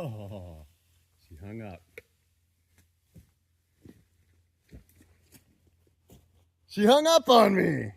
Oh, she hung up. She hung up on me.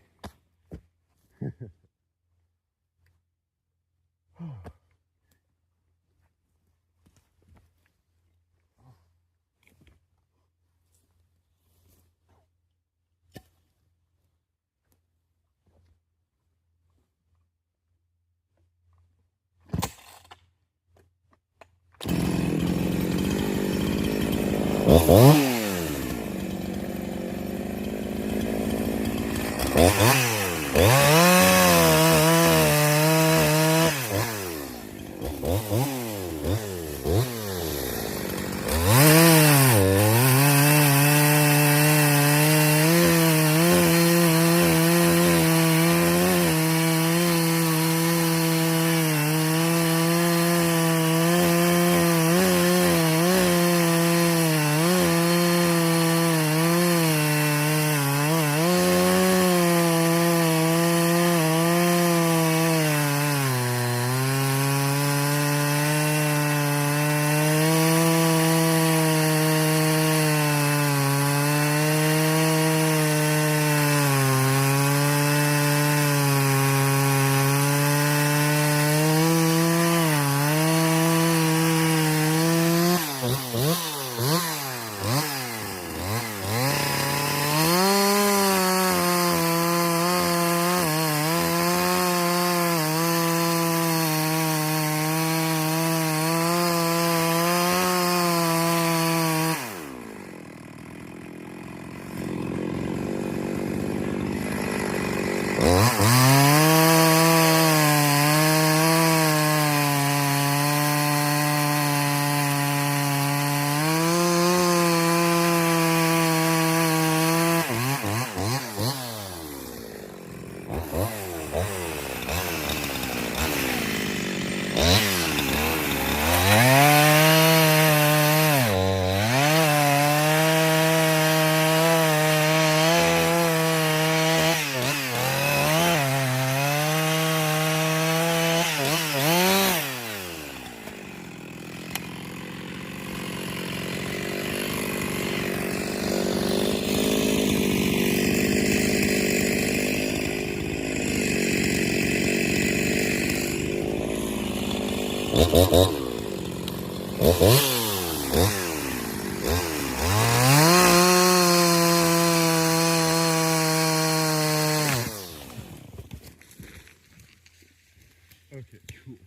Okay, cool.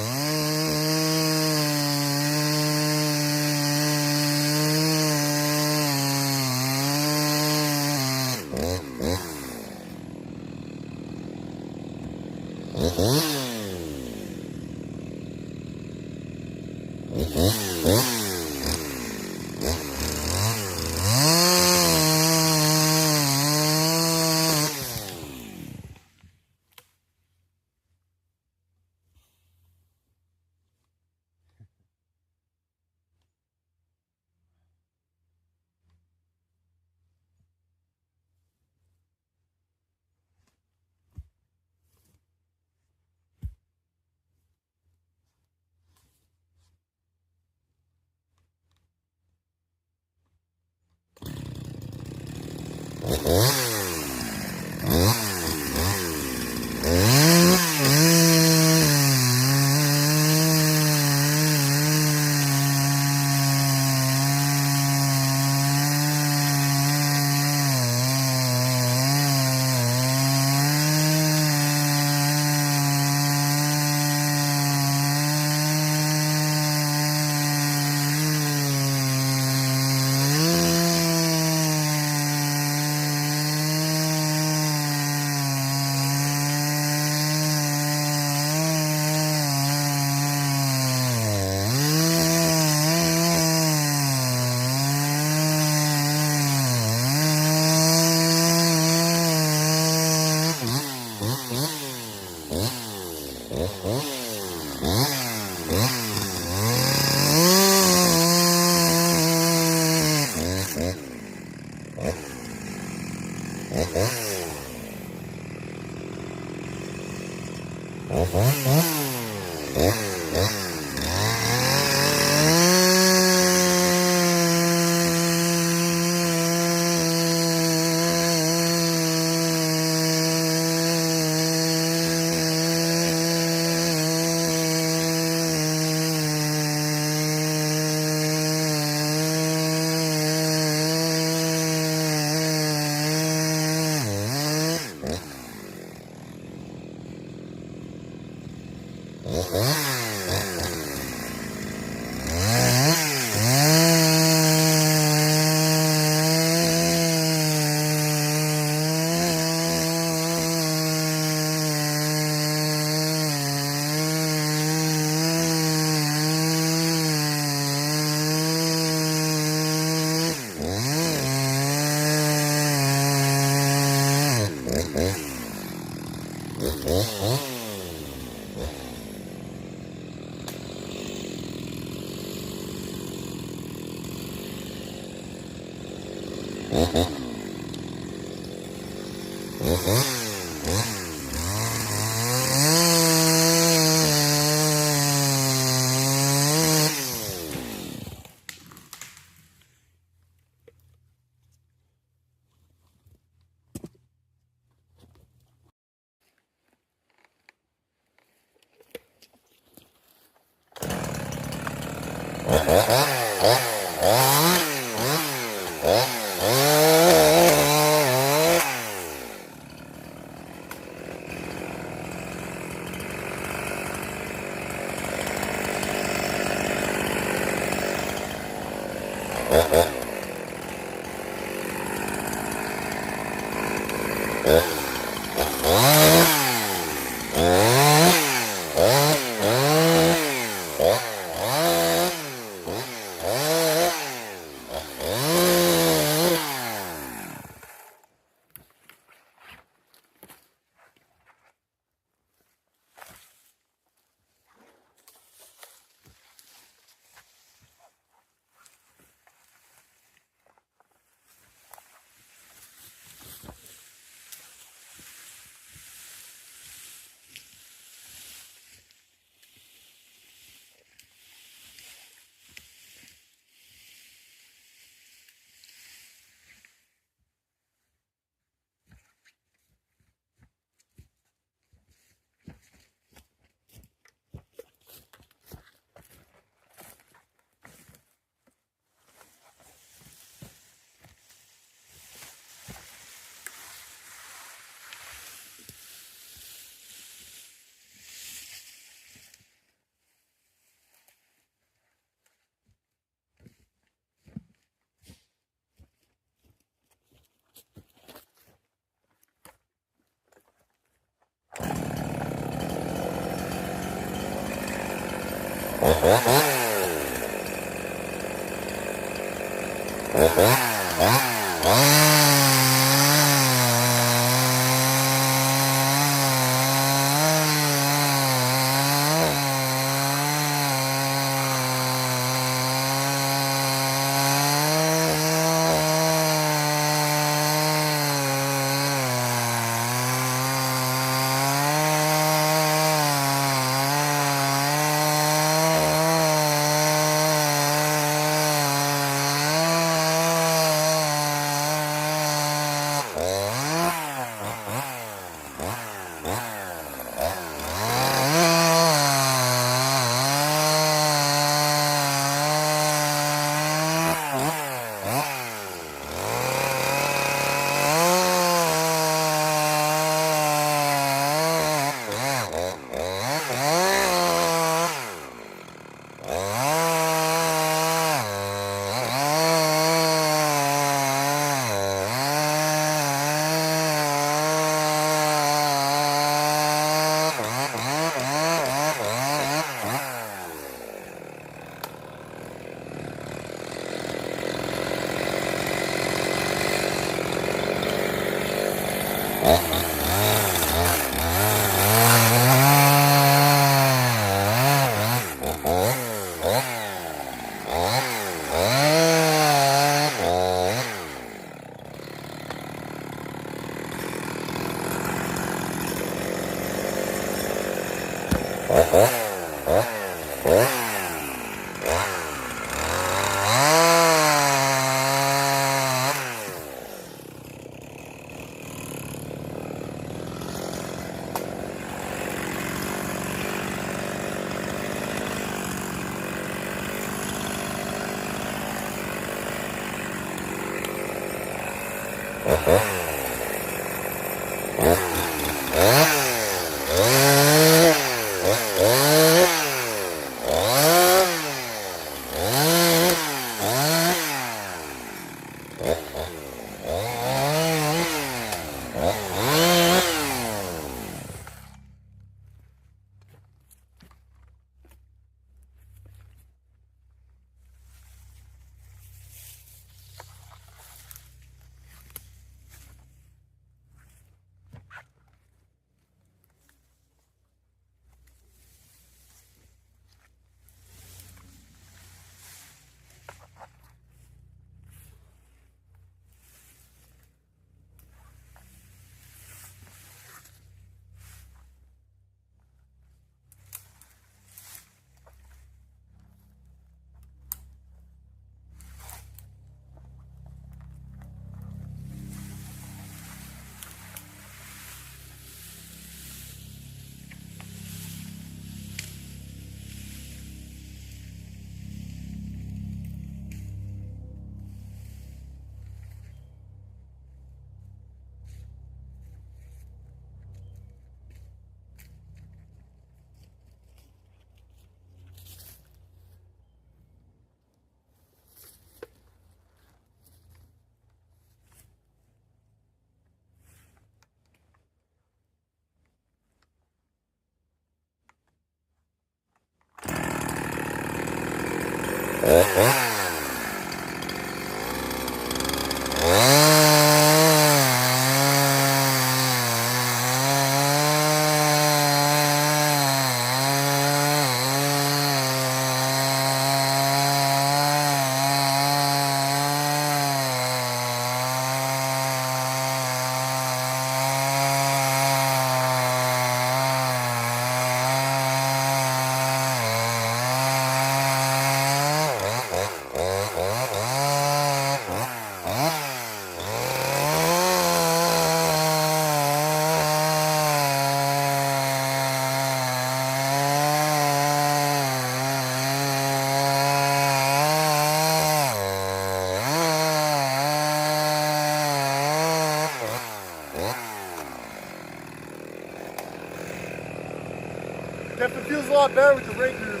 Definitely feels a lot better with the Rakers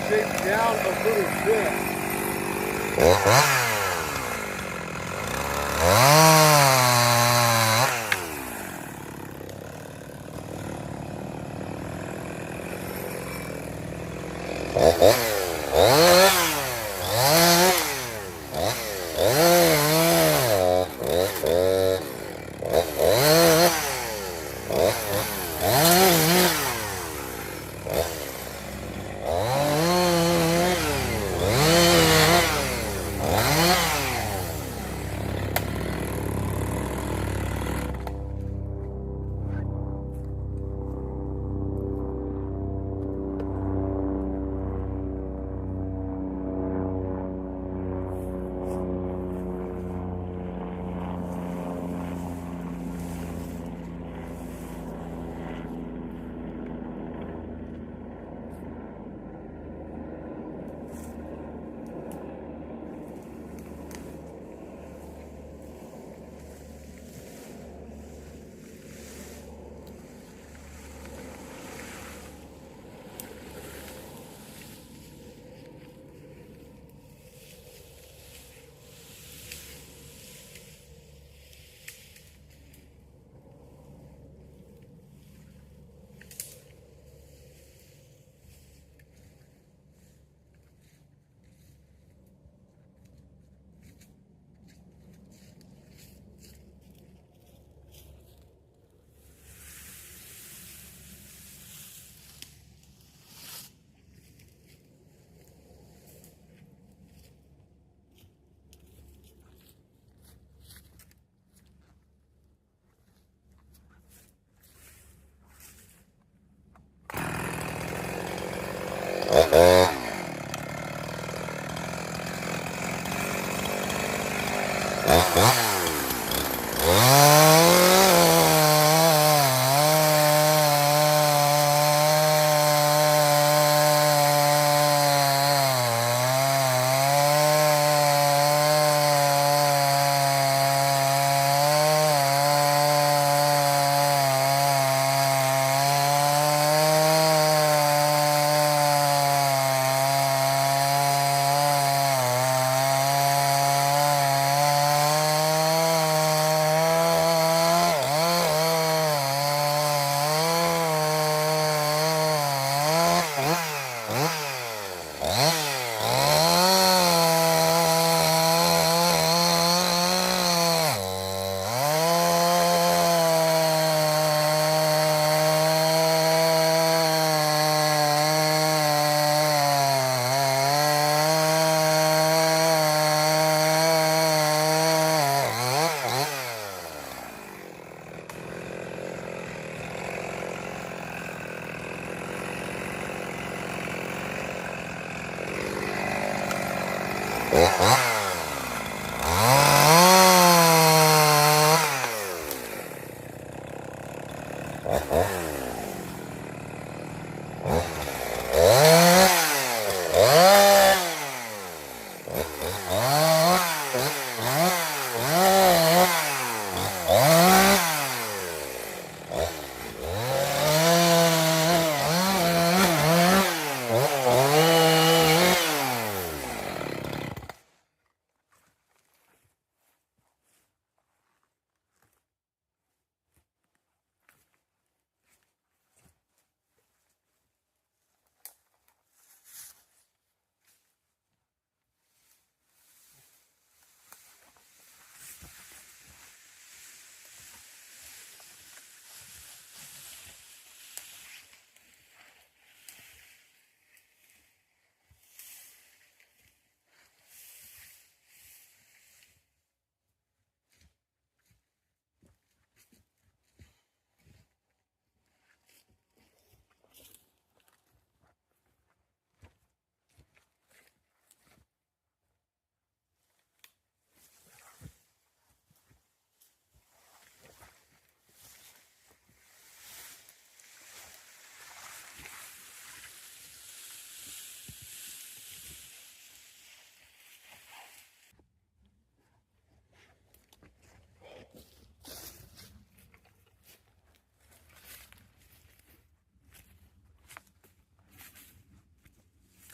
shaped down a little bit.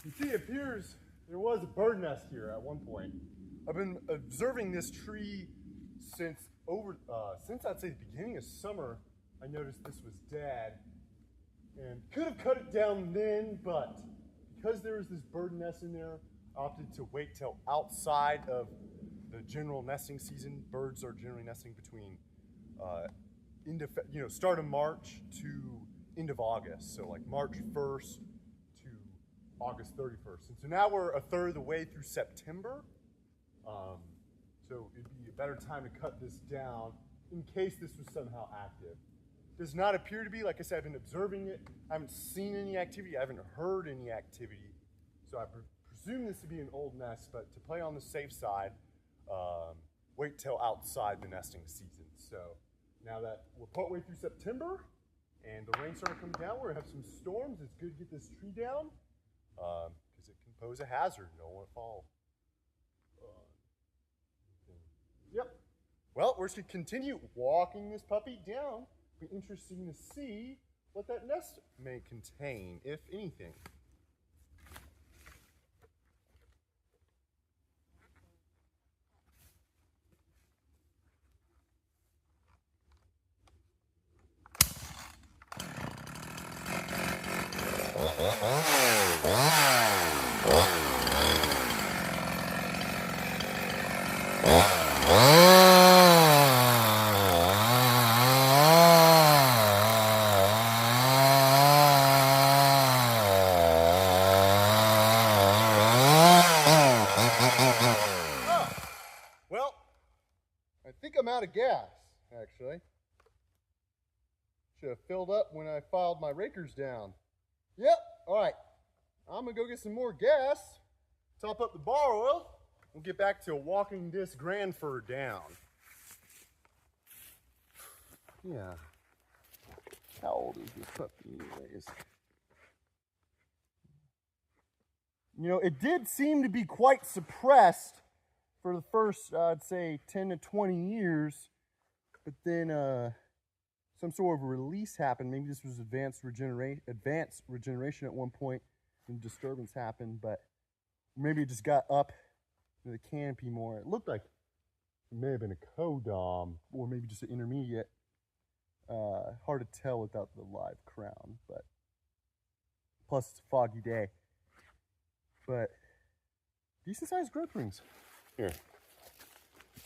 You see, it appears there was a bird nest here at one point. I've been observing this tree since I'd say the beginning of summer. I noticed this was dead, and could have cut it down then, but because there was this bird nest in there, I opted to wait till outside of the general nesting season. Birds are generally nesting between start of March to end of August. So like March 1st to August 31st. And so now we're a third of the way through September. So it'd be a better time to cut this down in case this was somehow active. Does not appear to be. Like I said, I've been observing it. I haven't seen any activity. I haven't heard any activity. So I presume this to be an old nest, but to play on the safe side, wait till outside the nesting season. So now that we're partway through September and the rain started coming down, we're gonna have some storms. It's good to get this tree down because it can pose a hazard. You don't want to fall. Yep. Well, we're just gonna continue walking this puppy down. It'll be interesting to see what that nest may contain, if anything. Well, I think I'm out of gas, actually. Should have filled up when I filed my rakers down. Yep, all right. I'm gonna go get some more gas, top up the bar oil, and get back to walking this Granford down. Yeah. How old is this puppy anyways? You know, it did seem to be quite suppressed for the first, I'd say, 10 to 20 years, but then some sort of release happened. Maybe this was advanced regeneration at one point, and disturbance happened, but maybe it just got up to the canopy more. It looked like it may have been a codom, or maybe just an intermediate. Hard to tell without the live crown, but plus it's a foggy day. But decent sized growth rings. Here,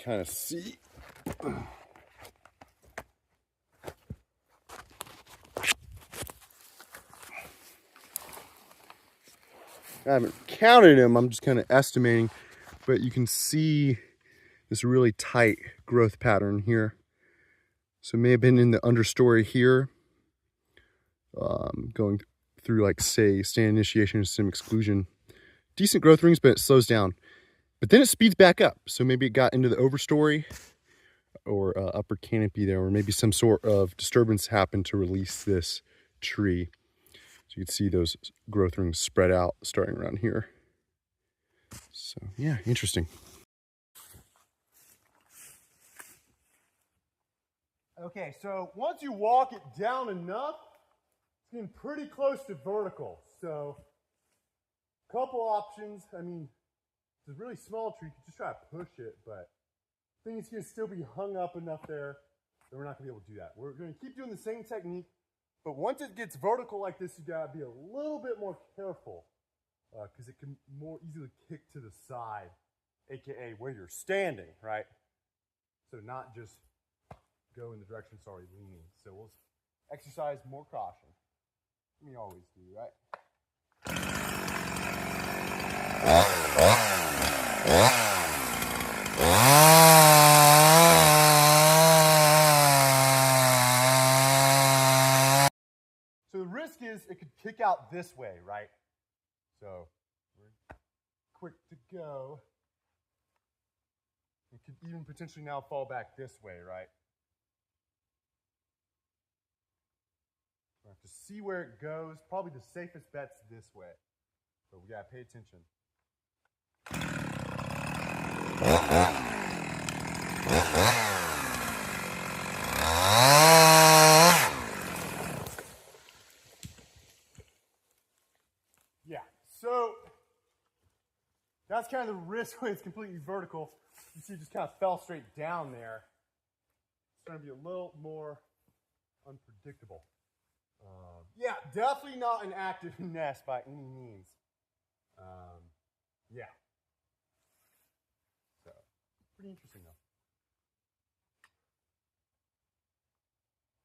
kind of see. I haven't counted them, I'm just kind of estimating, but you can see this really tight growth pattern here. So it may have been in the understory here, going through like say stand initiation and stem exclusion. Decent growth rings, but it slows down. But then it speeds back up. So maybe it got into the overstory or upper canopy there, or maybe some sort of disturbance happened to release this tree. So you can see those growth rings spread out starting around here. So yeah, interesting. Okay, so once you walk it down enough, it's getting pretty close to vertical. So a couple options. I mean, it's a really small tree. You can just try to push it, but I think it's going to still be hung up enough there that we're not going to be able to do that. We're going to keep doing the same technique, but once it gets vertical like this, you got to be a little bit more careful because it can more easily kick to the side, aka where you're standing, right? So not just go in the direction it's already leaning. So we'll exercise more caution. We always do, right? So the risk is it could kick out this way, right? So we're quick to go. It could even potentially now fall back this way, right? We'll have to see where it goes. Probably the safest bet's this way. But we gotta pay attention. Yeah, so that's kind of the risk when it's completely vertical. You see it just kind of fell straight down there. It's going to be a little more unpredictable. Yeah, definitely not an active nest by any means. Yeah. So, pretty interesting though.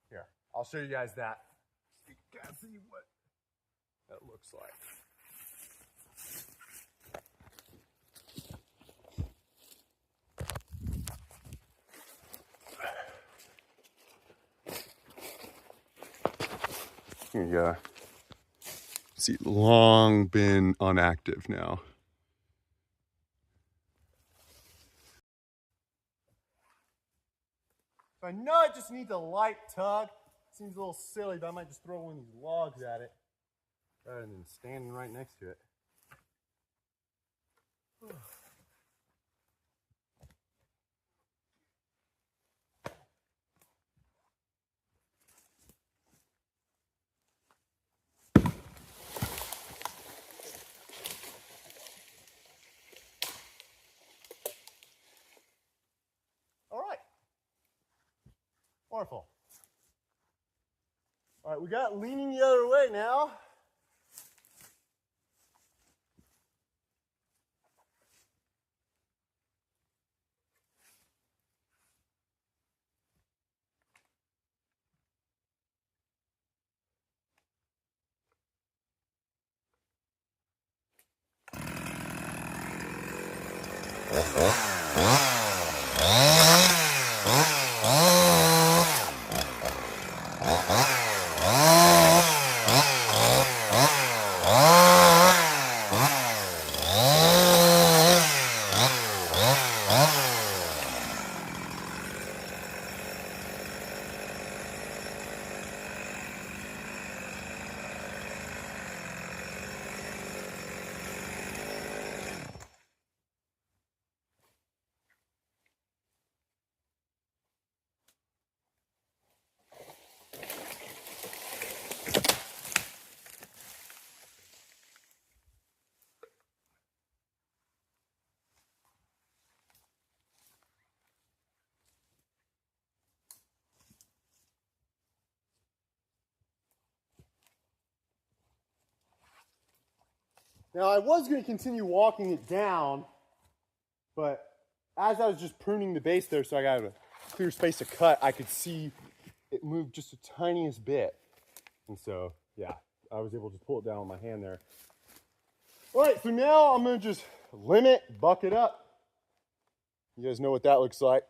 Here, I'll show you guys that. So you can see what that looks like. Here you go. See, long been inactive now. So I know it just needs a light tug. Seems a little silly, but I might just throw one of these logs at it rather than standing right next to it. All right. Wonderful. All right, we got leaning the other way now. Now I was going to continue walking it down, but as I was just pruning the base there so I got a clear space to cut, I could see it moved just the tiniest bit. And so, yeah, I was able to pull it down with my hand there. All right, so now I'm going to just limit, buck it up. You guys know what that looks like.